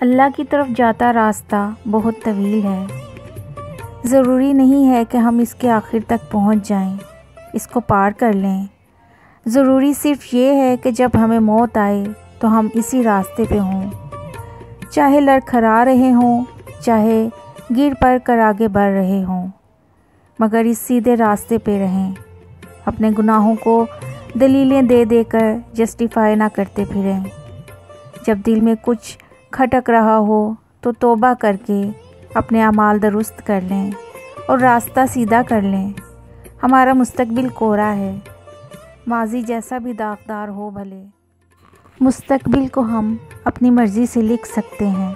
अल्लाह की तरफ जाता रास्ता बहुत तवील है। ज़रूरी नहीं है कि हम इसके आखिर तक पहुंच जाएं, इसको पार कर लें। ज़रूरी सिर्फ़ ये है कि जब हमें मौत आए तो हम इसी रास्ते पे हों, चाहे लड़खड़ा रहे हों, चाहे गिर पड़ कर आगे बढ़ रहे हों, मगर इस सीधे रास्ते पे रहें। अपने गुनाहों को दलीलें दे देकर जस्टिफाई ना करते फिरें। जब दिल में कुछ खटक रहा हो तो तौबा करके अपने अमाल दुरुस्त कर लें और रास्ता सीधा कर लें। हमारा मुस्तकबिल कोरा है, माजी जैसा भी दागदार हो भले, मुस्तकबिल को हम अपनी मर्ज़ी से लिख सकते हैं।